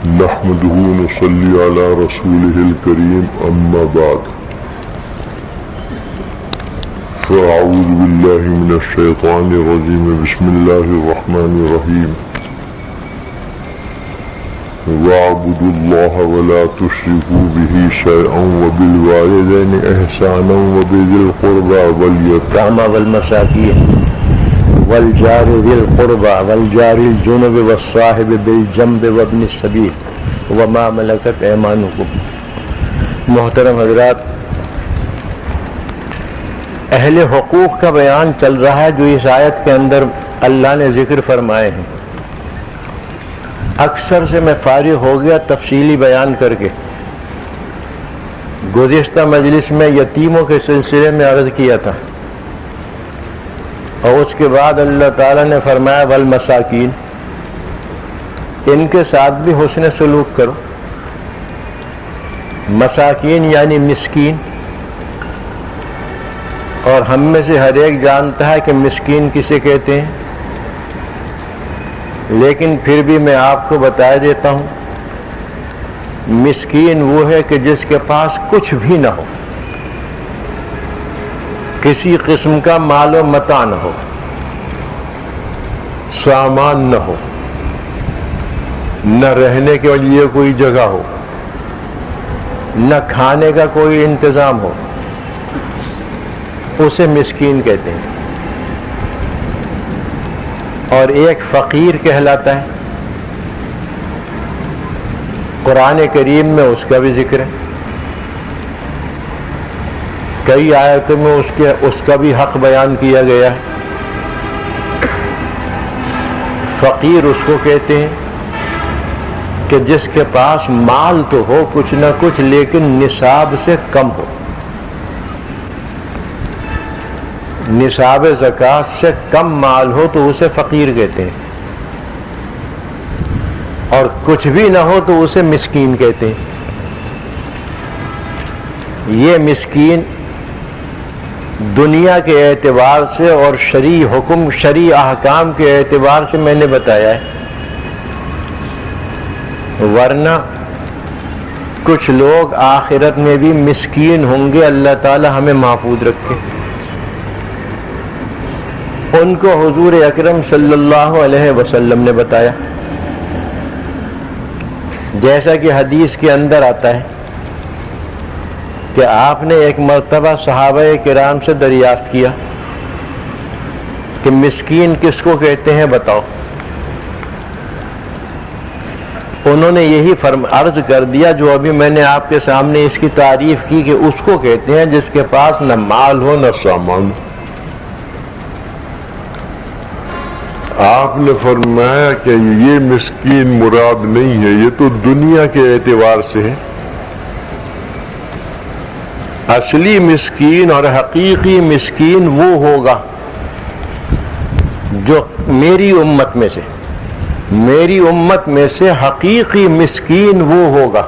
نحمده ونصلي على رسوله الكريم أما بعد فأعوذ بالله من الشيطان الرجيم بسم الله الرحمن الرحيم واعبدوا الله ولا تشركوا به شيئا وبالوالدين إحسانا وبذي القربى واليتامى والمساكين والجار ذي القربى والجار الجنب والصاحب بالجنب وابن السبيل وما ملكت ایمانکم۔ محترم حضرات، اہل حقوق کا بیان چل رہا ہے جو اس آیت کے اندر اللہ نے ذکر فرمائے ہیں۔ اکثر سے میں فارغ ہو گیا تفصیلی بیان کر کے۔ گزشتہ مجلس میں یتیموں کے سلسلے میں عرض کیا تھا، اور اس کے بعد اللہ تعالیٰ نے فرمایا والمساکین، ان کے ساتھ بھی حسن سلوک کرو۔ مساکین یعنی مسکین، اور ہم میں سے ہر ایک جانتا ہے کہ مسکین کسے کہتے ہیں، لیکن پھر بھی میں آپ کو بتا دیتا ہوں، مسکین وہ ہے کہ جس کے پاس کچھ بھی نہ ہو، کسی قسم کا مال و متاع نہ ہو، سامان نہ ہو، نہ رہنے کے لیے کوئی جگہ ہو، نہ کھانے کا کوئی انتظام ہو، اسے مسکین کہتے ہیں۔ اور ایک فقیر کہلاتا ہے، قرآن کریم میں اس کا بھی ذکر ہے، کئی آیتوں میں اس کا بھی حق بیان کیا گیا ہے۔ فقیر اس کو کہتے ہیں کہ جس کے پاس مال تو ہو کچھ نہ کچھ، لیکن نصاب سے کم ہو، نصاب زکوٰۃ سے کم مال ہو تو اسے فقیر کہتے ہیں، اور کچھ بھی نہ ہو تو اسے مسکین کہتے ہیں۔ یہ مسکین دنیا کے اعتبار سے اور شرعی حکم، شرعی احکام کے اعتبار سے میں نے بتایا ہے، ورنہ کچھ لوگ آخرت میں بھی مسکین ہوں گے، اللہ تعالی ہمیں محفوظ رکھے۔ ان کو حضور اکرم صلی اللہ علیہ وسلم نے بتایا، جیسا کہ حدیث کے اندر آتا ہے کہ آپ نے ایک مرتبہ صحابہ کرام سے دریافت کیا کہ مسکین کس کو کہتے ہیں بتاؤ۔ انہوں نے یہی عرض کر دیا جو ابھی میں نے آپ کے سامنے اس کی تعریف کی کہ اس کو کہتے ہیں جس کے پاس نہ مال ہو نہ سامان۔ آپ نے فرمایا کہ یہ مسکین مراد نہیں ہے، یہ تو دنیا کے اعتبار سے ہے۔ اصلی مسکین اور حقیقی مسکین وہ ہوگا جو میری امت میں سے حقیقی مسکین وہ ہوگا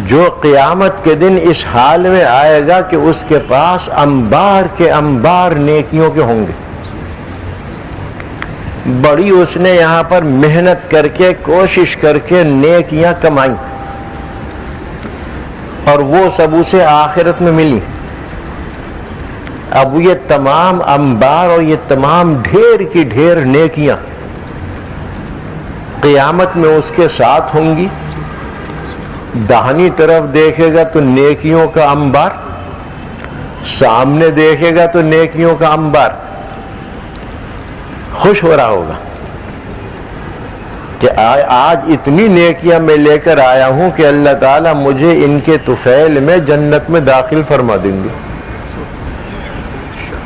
جو قیامت کے دن اس حال میں آئے گا کہ اس کے پاس انبار کے انبار نیکیوں کے ہوں گے، بڑی اس نے یہاں پر محنت کر کے کوشش کر کے نیکیاں کمائیں، اور وہ سب اسے آخرت میں ملی۔ اب یہ تمام انبار اور یہ تمام ڈھیر کی ڈھیر نیکیاں قیامت میں اس کے ساتھ ہوں گی۔ داہنی طرف دیکھے گا تو نیکیوں کا انبار، سامنے دیکھے گا تو نیکیوں کا انبار، خوش ہو رہا ہوگا کہ آج اتنی نیکیاں میں لے کر آیا ہوں کہ اللہ تعالیٰ مجھے ان کے طفیل میں جنت میں داخل فرما دیں گے۔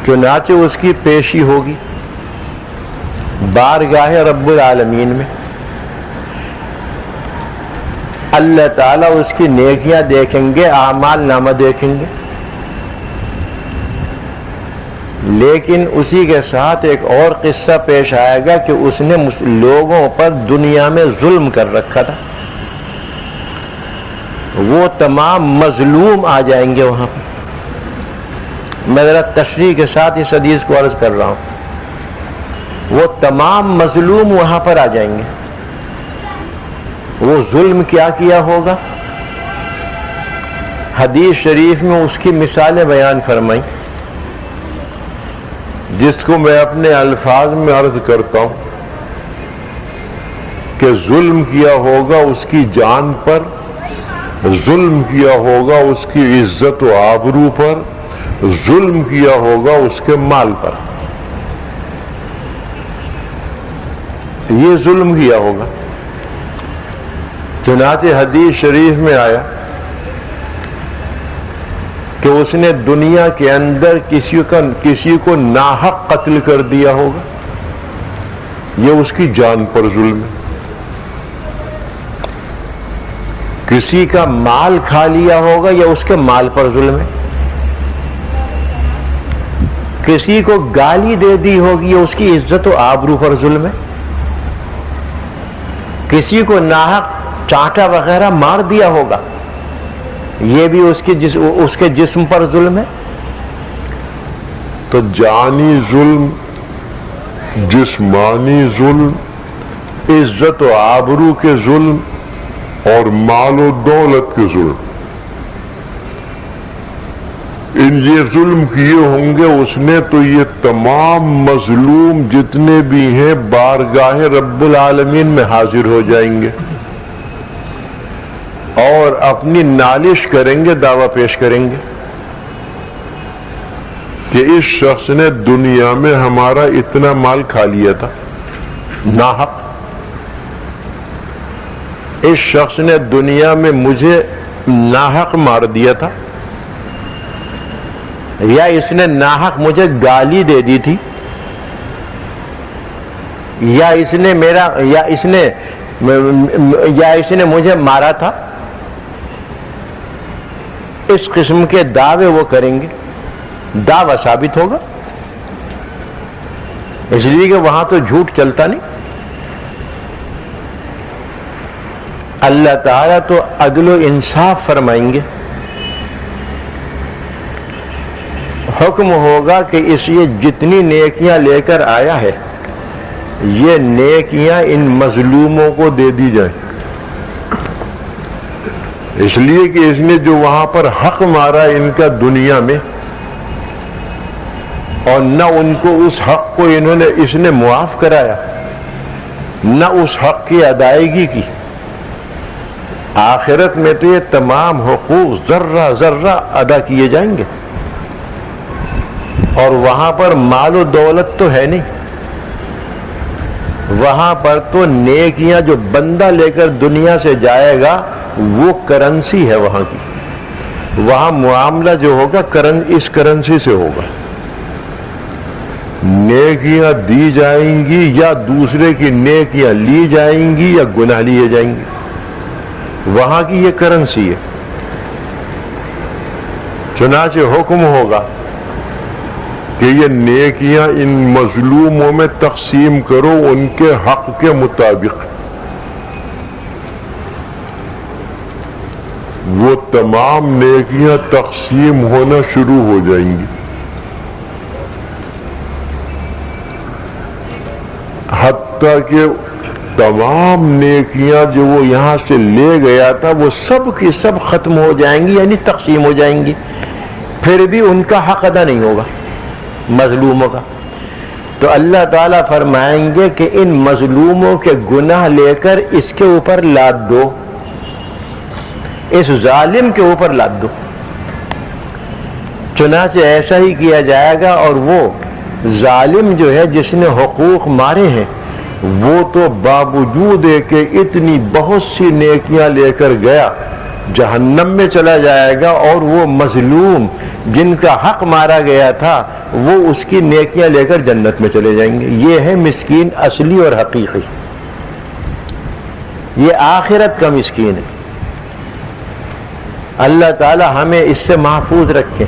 چنانچہ اس کی پیشی ہوگی بارگاہ رب العالمین میں، اللہ تعالیٰ اس کی نیکیاں دیکھیں گے، اعمال نامہ دیکھیں گے، لیکن اسی کے ساتھ ایک اور قصہ پیش آئے گا کہ اس نے لوگوں پر دنیا میں ظلم کر رکھا تھا، وہ تمام مظلوم آ جائیں گے وہاں پر۔ میں ذرا تشریح کے ساتھ اس حدیث کو عرض کر رہا ہوں، وہ تمام مظلوم وہاں پر آ جائیں گے، وہ ظلم کیا کیا ہوگا؟ حدیث شریف میں اس کی مثالیں بیان فرمائی، جس کو میں اپنے الفاظ میں عرض کرتا ہوں کہ ظلم کیا ہوگا اس کی جان پر، ظلم کیا ہوگا اس کی عزت و آبرو پر، ظلم کیا ہوگا اس کے مال پر، یہ ظلم کیا ہوگا۔ چنانچہ حدیث شریف میں آیا کہ اس نے دنیا کے اندر کسی کو ناحق قتل کر دیا ہوگا، یہ اس کی جان پر ظلم ہے۔ کسی کا مال کھا لیا ہوگا، یا اس کے مال پر ظلم ہے۔ کسی کو گالی دے دی ہوگی، یا اس کی عزت و آبرو پر ظلم ہے۔ کسی کو ناحق چانٹا وغیرہ مار دیا ہوگا، یہ بھی اس کے جسم پر ظلم ہے۔ تو جانی ظلم، جسمانی ظلم، عزت و آبرو کے ظلم اور مال و دولت کے ظلم، ان یہ ظلم کیے ہوں گے اس نے، تو یہ تمام مظلوم جتنے بھی ہیں بارگاہ رب العالمین میں حاضر ہو جائیں گے اور اپنی نالش کریں گے، دعویٰ پیش کریں گے کہ اس شخص نے دنیا میں ہمارا اتنا مال کھا لیا تھا ناحق، اس شخص نے دنیا میں مجھے ناحق مار دیا تھا، یا اس نے ناحق مجھے گالی دے دی تھی، یا اس نے مجھے مارا تھا۔ اس قسم کے دعوے وہ کریں گے، دعویٰ ثابت ہوگا، اس لیے کہ وہاں تو جھوٹ چلتا نہیں۔ اللہ تعالیٰ تو عدل و انصاف فرمائیں گے، حکم ہوگا کہ اس یہ جتنی نیکیاں لے کر آیا ہے، یہ نیکیاں ان مظلوموں کو دے دی جائیں، اس لیے کہ اس نے جو وہاں پر حق مارا ان کا دنیا میں، اور نہ ان کو اس حق کو اس نے معاف کرایا، نہ اس حق کی ادائیگی کی، آخرت میں تو یہ تمام حقوق ذرہ ذرہ ادا کیے جائیں گے، اور وہاں پر مال و دولت تو ہے نہیں، وہاں پر تو نیکیاں جو بندہ لے کر دنیا سے جائے گا وہ کرنسی ہے وہاں کی، وہاں معاملہ جو ہوگا اس کرنسی سے ہوگا، نیکیاں دی جائیں گی یا دوسرے کی نیکیاں لی جائیں گی یا گناہ لیے جائیں گے، وہاں کی یہ کرنسی ہے۔ چنانچہ حکم ہوگا کہ یہ نیکیاں ان مظلوموں میں تقسیم کرو ان کے حق کے مطابق، وہ تمام نیکیاں تقسیم ہونا شروع ہو جائیں گی، حتیٰ کہ تمام نیکیاں جو وہ یہاں سے لے گیا تھا وہ سب کی سب ختم ہو جائیں گی، یعنی تقسیم ہو جائیں گی، پھر بھی ان کا حق ادا نہیں ہوگا مظلوموں کا۔ تو اللہ تعالیٰ فرمائیں گے کہ ان مظلوموں کے گناہ لے کر اس کے اوپر لاد دو، اس ظالم کے اوپر لاد دو۔ چنانچہ ایسا ہی کیا جائے گا، اور وہ ظالم جو ہے جس نے حقوق مارے ہیں وہ تو باوجود کہ اتنی بہت سی نیکیاں لے کر گیا جہنم میں چلا جائے گا، اور وہ مظلوم جن کا حق مارا گیا تھا وہ اس کی نیکیاں لے کر جنت میں چلے جائیں گے۔ یہ ہے مسکین اصلی اور حقیقی، یہ آخرت کا مسکین ہے۔ اللہ تعالی ہمیں اس سے محفوظ رکھے،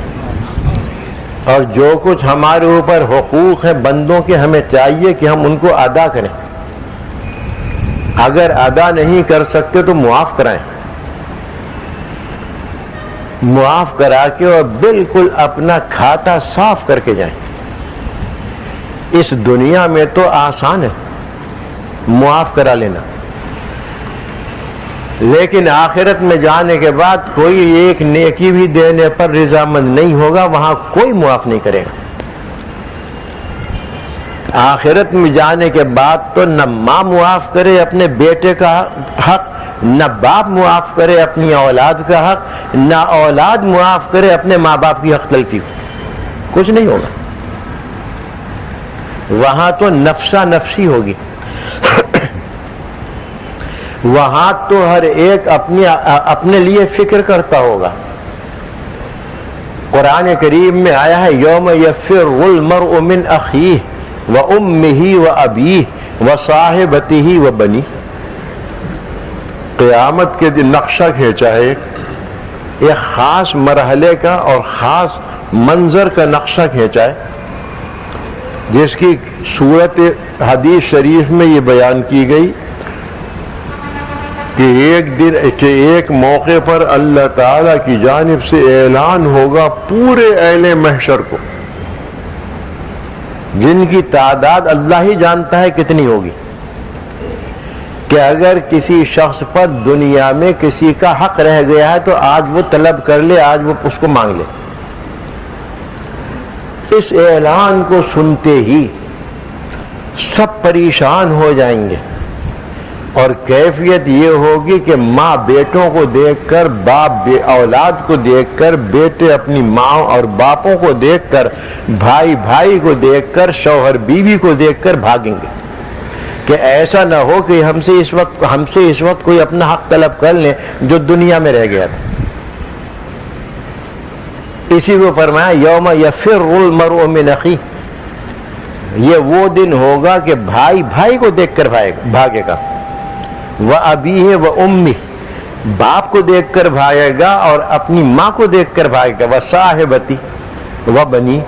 اور جو کچھ ہمارے اوپر حقوق ہیں بندوں کے، ہمیں چاہیے کہ ہم ان کو ادا کریں، اگر ادا نہیں کر سکتے تو معاف کرائیں، معاف کرا کے اور بالکل اپنا کھاتا صاف کر کے جائیں۔ اس دنیا میں تو آسان ہے معاف کرا لینا، لیکن آخرت میں جانے کے بعد کوئی ایک نیکی بھی دینے پر رضامند نہیں ہوگا، وہاں کوئی معاف نہیں کرے گا۔ آخرت میں جانے کے بعد تو نہ ماں معاف کرے اپنے بیٹے کا حق، نہ باپ معاف کرے اپنی اولاد کا حق، نہ اولاد معاف کرے اپنے ماں باپ کی حق تلفی، کچھ نہیں ہوگا۔ وہاں تو نفسا نفسی ہوگی، وہاں تو ہر ایک اپنے لیے فکر کرتا ہوگا۔ قرآن کریم میں آیا ہے یوم یفر المرء من اخیہ وامہ وابیہ وصاحبتہ وبنیہ۔ قیامت کے دن نقشہ کھینچا ہے، ایک خاص مرحلے کا اور خاص منظر کا نقشہ کھینچا ہے، جس کی صورت حدیث شریف میں یہ بیان کی گئی کہ ایک موقع پر اللہ تعالی کی جانب سے اعلان ہوگا پورے اہل محشر کو، جن کی تعداد اللہ ہی جانتا ہے کتنی ہوگی، کہ اگر کسی شخص پر دنیا میں کسی کا حق رہ گیا ہے تو آج وہ طلب کر لے، آج وہ اس کو مانگ لے۔ اس اعلان کو سنتے ہی سب پریشان ہو جائیں گے، اور کیفیت یہ ہوگی کہ ماں بیٹوں کو دیکھ کر، باپ اولاد کو دیکھ کر، بیٹے اپنی ماں اور باپوں کو دیکھ کر، بھائی بھائی کو دیکھ کر، شوہر بیوی کو دیکھ کر بھاگیں گے، کہ ایسا نہ ہو کہ ہم سے اس وقت کوئی اپنا حق طلب کر لیں جو دنیا میں رہ گیا تھا۔ اسی کو فرمایا یوم یفر المرء من اخیہ، یہ وہ دن ہوگا کہ بھائی بھائی کو دیکھ کر بھاگے گا، وابیہ وامہ، باپ کو دیکھ کر بھاگے گا اور اپنی ماں کو دیکھ کر بھاگے گا، وصاحبتہ وبنی،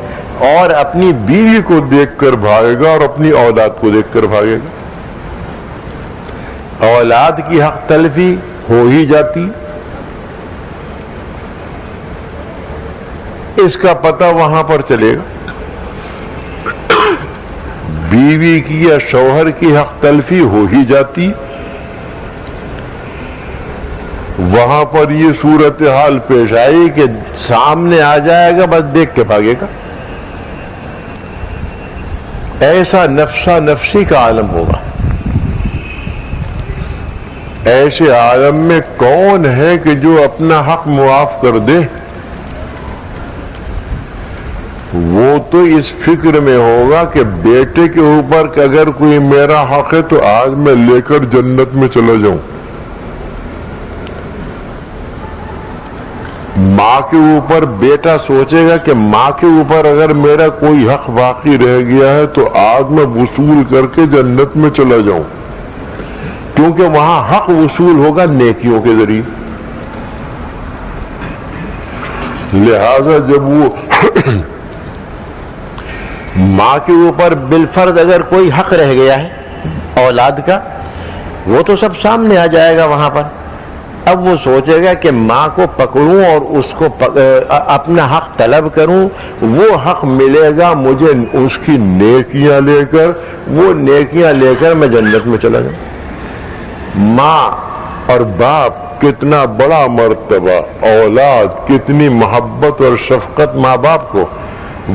اور اپنی بیوی کو دیکھ کر بھاگے گا اور اپنی اولاد کو دیکھ کر بھاگے گا۔ اولاد کی حق تلفی ہو ہی جاتی، اس کا پتہ وہاں پر چلے گا۔ بیوی کی یا شوہر کی حق تلفی ہو ہی جاتی، وہاں پر یہ صورتحال پیش آئی کہ سامنے آ جائے گا، بس دیکھ کے بھاگے گا۔ ایسا نفسا نفسی کا عالم ہوگا۔ ایسے عالم میں کون ہے کہ جو اپنا حق معاف کر دے؟ وہ تو اس فکر میں ہوگا کہ بیٹے کے اوپر کہ اگر کوئی میرا حق ہے تو آج میں لے کر جنت میں چلا جاؤں۔ ماں کے اوپر بیٹا سوچے گا کہ ماں کے اوپر اگر میرا کوئی حق باقی رہ گیا ہے تو آج میں وصول کر کے جنت میں چلا جاؤں، کیونکہ وہاں حق وصول ہوگا نیکیوں کے ذریعے۔ لہذا جب وہ ماں کے اوپر بالفرض اگر کوئی حق رہ گیا ہے اولاد کا، وہ تو سب سامنے آ جائے گا وہاں پر۔ اب وہ سوچے گا کہ ماں کو پکڑوں اور اس کو اپنا حق طلب کروں، وہ حق ملے گا مجھے اس کی نیکیاں لے کر، وہ نیکیاں لے کر میں جنت میں چلا جاؤں۔ ماں اور باپ کتنا بڑا مرتبہ، اولاد کتنی محبت اور شفقت ماں باپ کو،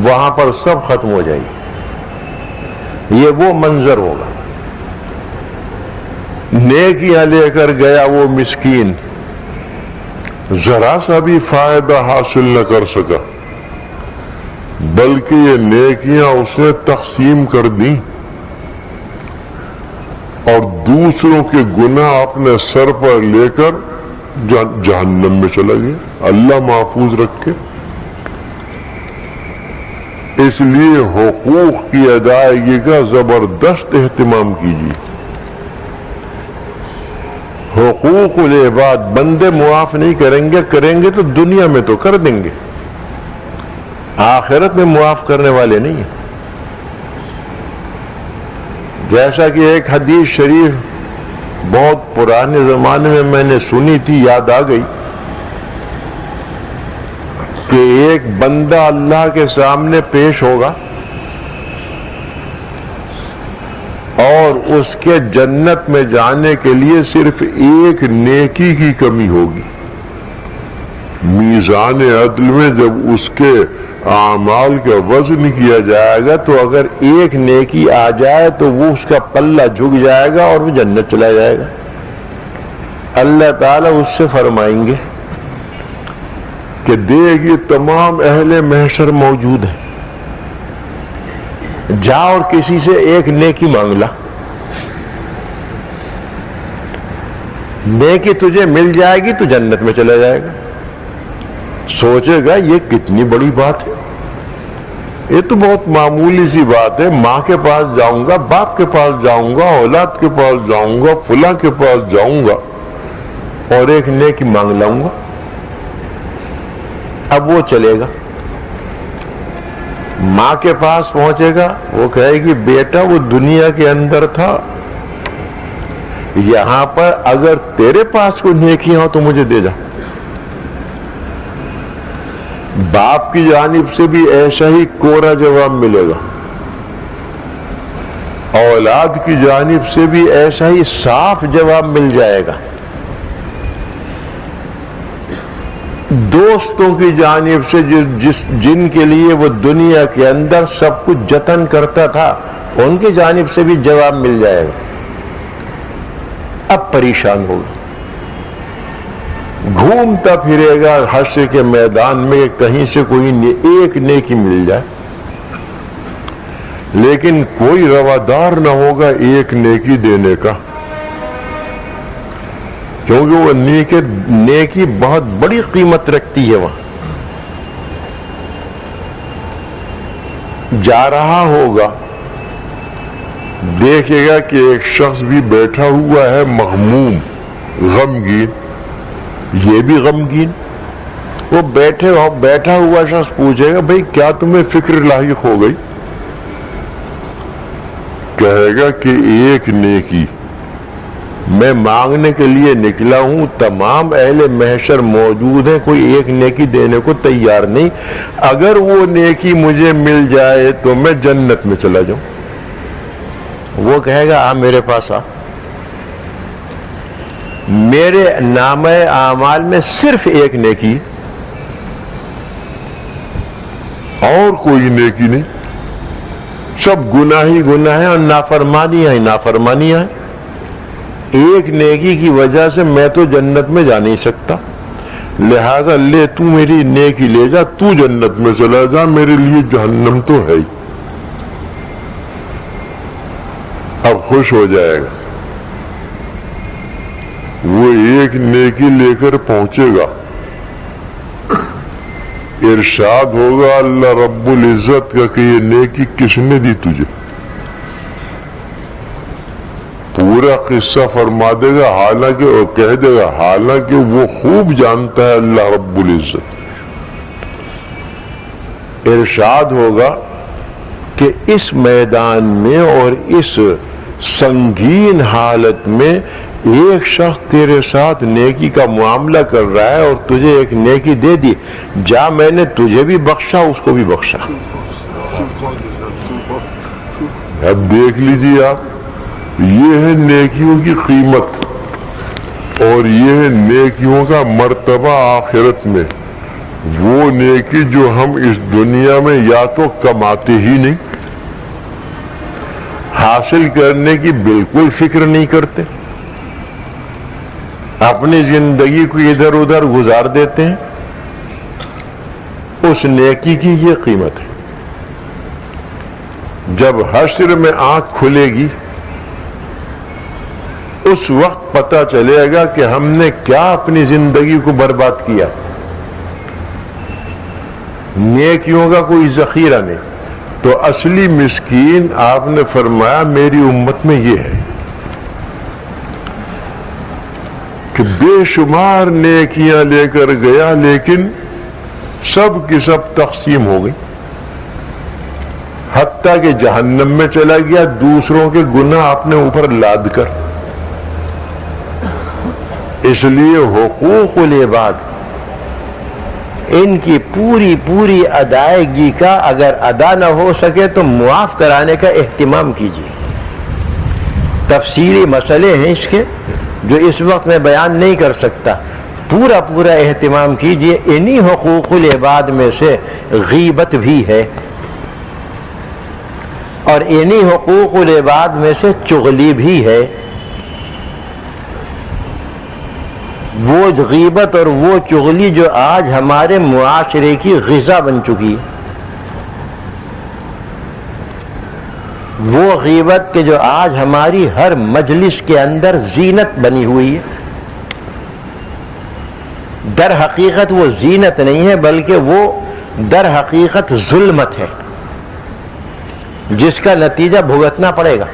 وہاں پر سب ختم ہو جائے گی۔ یہ وہ منظر ہوگا۔ نیکیاں لے کر گیا وہ مسکین، ذرا سا بھی فائدہ حاصل نہ کر سکا، بلکہ یہ نیکیاں اس نے تقسیم کر دیں اور دوسروں کے گناہ اپنے سر پر لے کر جہنم میں چلا گیا۔ اللہ محفوظ رکھے۔ اس لیے حقوق کی ادائیگی کا زبردست اہتمام کیجیے۔ حقوق العباد بندے معاف نہیں کریں گے تو دنیا میں تو کر دیں گے، آخرت میں معاف کرنے والے نہیں ہیں۔ جیسا کہ ایک حدیث شریف بہت پرانے زمانے میں میں نے سنی تھی، یاد آ گئی کہ ایک بندہ اللہ کے سامنے پیش ہوگا اور اس کے جنت میں جانے کے لیے صرف ایک نیکی کی کمی ہوگی. میزان عدل میں جب اس کے اعمال کا وزن کیا جائے گا تو اگر ایک نیکی آ جائے تو وہ اس کا پلہ جھک جائے گا اور وہ جنت چلا جائے گا. اللہ تعالیٰ اس سے فرمائیں گے کہ دیکھ یہ تمام اہل محشر موجود ہیں، جا اور کسی سے ایک نیکی مانگ لا، نیکی تجھے مل جائے گی تو جنت میں چلا جائے گا. سوچے گا یہ کتنی بڑی بات ہے، یہ تو بہت معمولی سی بات ہے، ماں کے پاس جاؤں گا، باپ کے پاس جاؤں گا، اولاد کے پاس جاؤں گا، فلاں کے پاس جاؤں گا اور ایک نیکی مانگ لاؤں گا. اب وہ چلے گا، ماں کے پاس پہنچے گا، وہ کہے گی بیٹا وہ دنیا کے اندر تھا، یہاں پر اگر تیرے پاس کوئی نیکیاں ہو تو مجھے دے جا. باپ کی جانب سے بھی ایسا ہی کورا جواب ملے گا، اولاد کی جانب سے بھی ایسا ہی صاف جواب مل جائے گا، دوستوں کی جانب سے جن کے لیے وہ دنیا کے اندر سب کچھ جتن کرتا تھا ان کی جانب سے بھی جواب مل جائے گا. اب پریشان ہوگا، گھومتا پھرے گا حشر کے میدان میں کہیں سے کوئی ایک نیکی مل جائے، لیکن کوئی روادار نہ ہوگا ایک نیکی دینے کا، کیونکہ وہ نیکی بہت بڑی قیمت رکھتی ہے. وہاں جا رہا ہوگا، دیکھے گا کہ ایک شخص بھی بیٹھا ہوا ہے مغموم، غمگین، یہ بھی غمگین. وہ بیٹھا ہوا شخص پوچھے گا بھئی کیا تمہیں فکر لاحق ہو گئی؟ کہے گا کہ ایک نیکی میں مانگنے کے لیے نکلا ہوں، تمام اہل محشر موجود ہیں، کوئی ایک نیکی دینے کو تیار نہیں، اگر وہ نیکی مجھے مل جائے تو میں جنت میں چلا جاؤں. وہ کہے گا میرے پاس آ، میرے نامہ اعمال میں صرف ایک نیکی اور کوئی نیکی نہیں، سب گناہ ہی گناہ ہیں اور نافرمانیاں ہی نافرمانیاں ہیں. ایک نیکی کی وجہ سے میں تو جنت میں جا نہیں سکتا، لہذا لے تو میری نیکی لے جا، تو جنت میں چلا جا، میرے لیے جہنم تو ہے ہی. اب خوش ہو جائے گا، وہ ایک نیکی لے کر پہنچے گا، ارشاد ہوگا اللہ رب العزت کا کہ یہ نیکی کس نے دی تجھے؟ پورا قصہ فرما دے گا، حالانکہ وہ کہہ دے گا حالانکہ وہ خوب جانتا ہے اللہ رب العزت. ارشاد ہوگا کہ اس میدان میں اور اس سنگین حالت میں ایک شخص تیرے ساتھ نیکی کا معاملہ کر رہا ہے اور تجھے ایک نیکی دے دی، جا میں نے تجھے بھی بخشا اس کو بھی بخشا. اب دیکھ لیجیے آپ، یہ ہے نیکیوں کی قیمت اور یہ ہے نیکیوں کا مرتبہ آخرت میں. وہ نیکی جو ہم اس دنیا میں یا تو کماتے ہی نہیں، حاصل کرنے کی بالکل فکر نہیں کرتے، اپنی زندگی کو ادھر ادھر گزار دیتے ہیں، اس نیکی کی یہ قیمت ہے. جب حشر میں آنکھ کھلے گی اس وقت پتہ چلے گا کہ ہم نے کیا اپنی زندگی کو برباد کیا. نیکیوں کا کوئی ذخیرہ نہیں. تو اصلی مسکین آپ نے فرمایا میری امت میں یہ ہے کہ بے شمار نیکیاں لے کر گیا لیکن سب کی سب تقسیم ہو گئی، حتیٰ کہ جہنم میں چلا گیا دوسروں کے گناہ اپنے اوپر لاد کر. اس لیے حقوق العباد ان کی پوری ادائیگی کا اگر ادا نہ ہو سکے تو معاف کرانے کا اہتمام کیجیے. تفصیلی مسئلے ہیں اس کے جو اس وقت میں بیان نہیں کر سکتا. پورا اہتمام کیجئے. انہی حقوق العباد میں سے غیبت بھی ہے اور انہی حقوق العباد میں سے چغلی بھی ہے. وہ غیبت اور وہ چغلی جو آج ہمارے معاشرے کی غذا بن چکی ہے، وہ غیبت کے جو آج ہماری ہر مجلس کے اندر زینت بنی ہوئی ہے، در حقیقت وہ زینت نہیں ہے بلکہ وہ در حقیقت ظلمت ہے جس کا نتیجہ بھگتنا پڑے گا.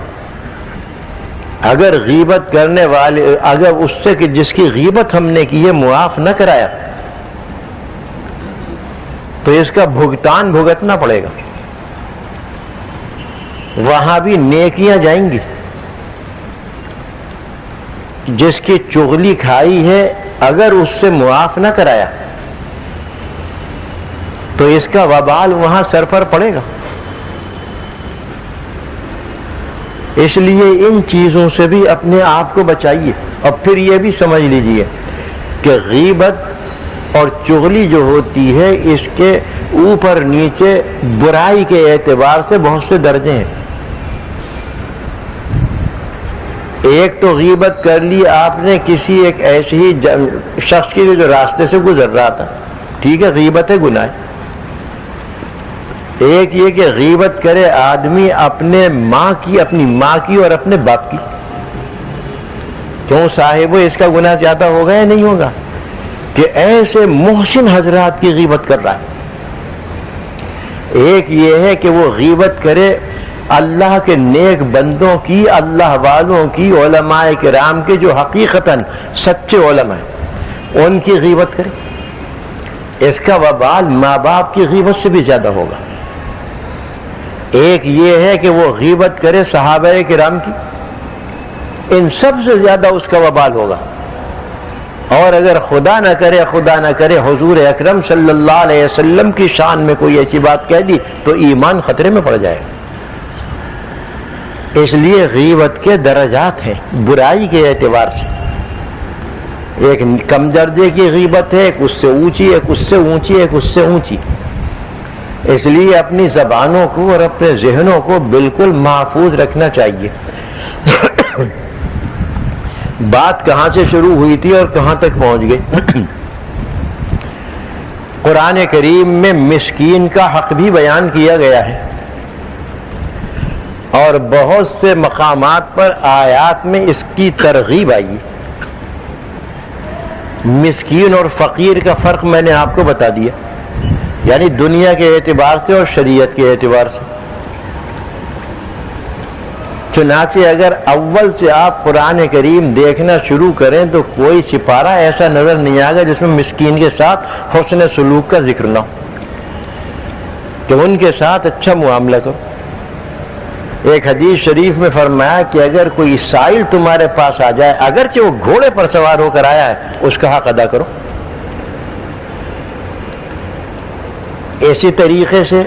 اگر غیبت کرنے والے، اگر اس سے کہ جس کی غیبت ہم نے کی ہے معاف نہ کرایا تو اس کا بھگتان بھگتنا پڑے گا. وہاں بھی نیکیاں جائیں گی. جس کی چغلی کھائی ہے اگر اس سے معاف نہ کرایا تو اس کا وبال وہاں سر پر پڑے گا. اس لیے ان چیزوں سے بھی اپنے آپ کو بچائیے. اور پھر یہ بھی سمجھ لیجئے کہ غیبت اور چغلی جو ہوتی ہے اس کے اوپر نیچے برائی کے اعتبار سے بہت سے درجے ہیں. ایک تو غیبت کر لی آپ نے کسی ایک ایسے ہی شخص کی جو راستے سے گزر رہا تھا، ٹھیک ہے، غیبت ہے، گناہ ہے. ایک یہ کہ غیبت کرے آدمی اپنے اپنی ماں کی اور اپنے باپ کی. کیوں صاحب اس کا گناہ زیادہ ہوگا یا نہیں ہوگا کہ ایسے محسن حضرات کی غیبت کر رہا ہے. ایک یہ ہے کہ وہ غیبت کرے اللہ کے نیک بندوں کی، اللہ والوں کی، علماء کرام کے جو حقیقتاً سچے علماء ہیں ان کی غیبت کرے. اس کا وبال ماں باپ کی غیبت سے بھی زیادہ ہوگا. ایک یہ ہے کہ وہ غیبت کرے صحابہ کرام کی، ان سب سے زیادہ اس کا وبال ہوگا. اور اگر خدا نہ کرے حضور اکرم صلی اللہ علیہ وسلم کی شان میں کوئی ایسی بات کہہ دی تو ایمان خطرے میں پڑ جائے. اس لیے غیبت کے درجات ہیں برائی کے اعتبار سے. ایک کم درجے کی غیبت ہے، ایک اس سے اونچی، ایک اس سے اونچی، ایک اس سے اونچی. اس لیے اپنی زبانوں کو اور اپنے ذہنوں کو بالکل محفوظ رکھنا چاہیے. بات کہاں سے شروع ہوئی تھی اور کہاں تک پہنچ گئی؟ قرآن کریم میں مسکین کا حق بھی بیان کیا گیا ہے اور بہت سے مقامات پر آیات میں اس کی ترغیب آئی. مسکین اور فقیر کا فرق میں نے آپ کو بتا دیا، یعنی دنیا کے اعتبار سے اور شریعت کے اعتبار سے. چنانچہ اگر اول سے آپ قرآن کریم دیکھنا شروع کریں تو کوئی سپارہ ایسا نظر نہیں آئے گا جس میں مسکین کے ساتھ حسن سلوک کا ذکر نہ ہو، کہ ان کے ساتھ اچھا معاملہ کرو. ایک حدیث شریف میں فرمایا کہ اگر کوئی سائل تمہارے پاس آ جائے، اگرچہ وہ گھوڑے پر سوار ہو کر آیا ہے، اس کا حق ادا کرو. اسی طریقے سے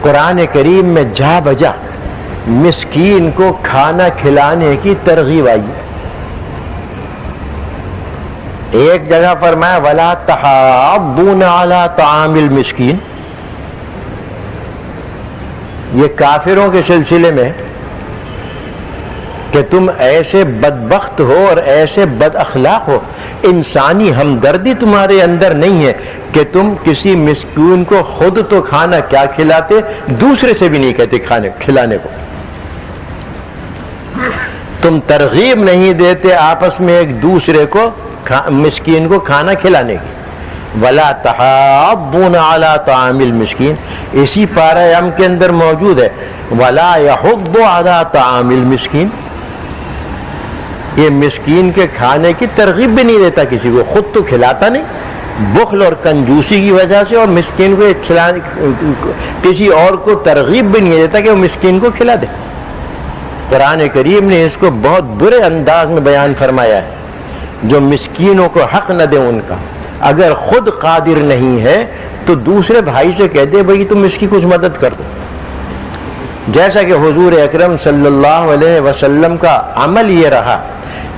قرآن کریم میں جا بجا مسکین کو کھانا کھلانے کی ترغیب آئی. ایک جگہ فرمایا وَلَا تَحَاضُّونَ عَلَىٰ طَعَامِ الْمِسْكِينِ. یہ کافروں کے سلسلے میں کہ تم ایسے بدبخت ہو اور ایسے بد اخلاق ہو، انسانی ہمدردی تمہارے اندر نہیں ہے کہ تم کسی مسکین کو خود تو کھانا کیا کھلاتے، دوسرے سے بھی نہیں کہتے کھلانے کو. تم ترغیب نہیں دیتے آپس میں ایک دوسرے کو مسکین کو کھانا کھلانے کی. وَلَا تَحَاضُّونَ عَلَىٰ طَعَامِ الْمِسْكِينِ. اسی پارہ ام کے اندر موجود ہے وَلَا يَحُضُّ عَلَىٰ طَعَامِ الْمِسْكِينِ. یہ مسکین کے کھانے کی ترغیب بھی نہیں دیتا کسی کو، خود تو کھلاتا نہیں، بخل اور کنجوسی کی وجہ سے، اور مسکین کو کسی اور کو ترغیب بھی نہیں دیتا کہ وہ مسکین کو کھلا دے. قرآن کریم نے اس کو بہت برے انداز میں بیان فرمایا ہے. جو مسکینوں کو حق نہ دے ان کا، اگر خود قادر نہیں ہے تو دوسرے بھائی سے کہہ دے بھائی تم اس کی کچھ مدد کر دو. جیسا کہ حضور اکرم صلی اللہ علیہ وسلم کا عمل یہ رہا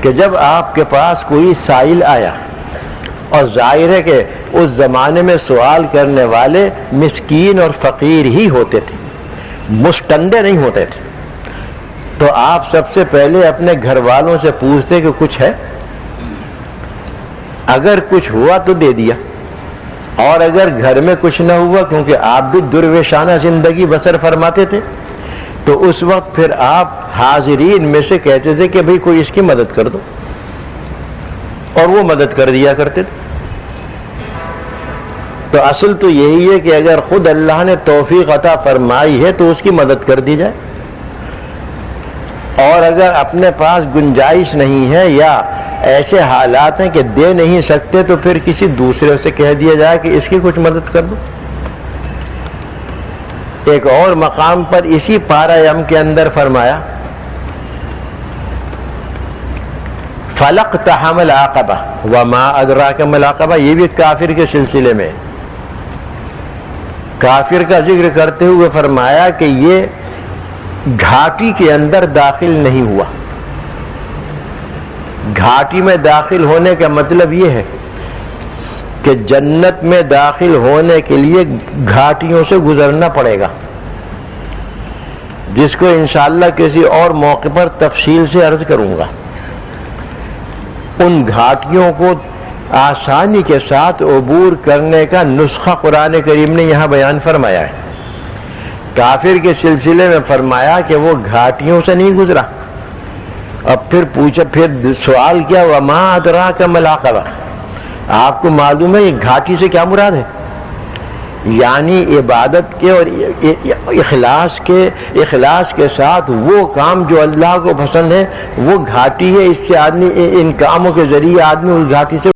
کہ جب آپ کے پاس کوئی سائل آیا، اور ظاہر ہے کہ اس زمانے میں سوال کرنے والے مسکین اور فقیر ہی ہوتے تھے، مستندے نہیں ہوتے تھے، تو آپ سب سے پہلے اپنے گھر والوں سے پوچھتے کہ کچھ ہے، اگر کچھ ہوا تو دے دیا، اور اگر گھر میں کچھ نہ ہوا، کیونکہ آپ بھی درویشانہ زندگی بسر فرماتے تھے، تو اس وقت پھر آپ حاضرین میں سے کہتے تھے کہ بھئی کوئی اس کی مدد کر دو، اور وہ مدد کر دیا کرتے تھے۔ تو اصل تو یہی ہے کہ اگر خود اللہ نے توفیق عطا فرمائی ہے تو اس کی مدد کر دی جائے، اور اگر اپنے پاس گنجائش نہیں ہے یا ایسے حالات ہیں کہ دے نہیں سکتے تو پھر کسی دوسرے سے کہہ دیا جائے کہ اس کی کچھ مدد کر دو۔ ایک اور مقام پر اسی پارہ یم کے اندر فرمایا فَلَقْتَحَمَ الْعَقَبَةَ وَمَا أَدْرَاكَ مَا الْعَقَبَةَ، یہ بھی کافر کے سلسلے میں، کافر کا ذکر کرتے ہوئے فرمایا کہ یہ گھاٹی کے اندر داخل نہیں ہوا۔ گھاٹی میں داخل ہونے کا مطلب یہ ہے کہ جنت میں داخل ہونے کے لیے گھاٹیوں سے گزرنا پڑے گا، جس کو انشاءاللہ کسی اور موقع پر تفصیل سے عرض کروں گا۔ ان گھاٹیوں کو آسانی کے ساتھ عبور کرنے کا نسخہ قرآن کریم نے یہاں بیان فرمایا ہے۔ کافر کے سلسلے میں فرمایا کہ وہ گھاٹیوں سے نہیں گزرا، اب پھر پوچھا، پھر سوال کیا وما ادراک ما العقبہ، آپ کو معلوم ہے یہ گھاٹی سے کیا مراد ہے؟ یعنی عبادت کے اور اخلاص کے ساتھ وہ کام جو اللہ کو پسند ہے وہ گھاٹی ہے، اس سے آدمی ان کاموں کے ذریعے آدمی اس گھاٹی سے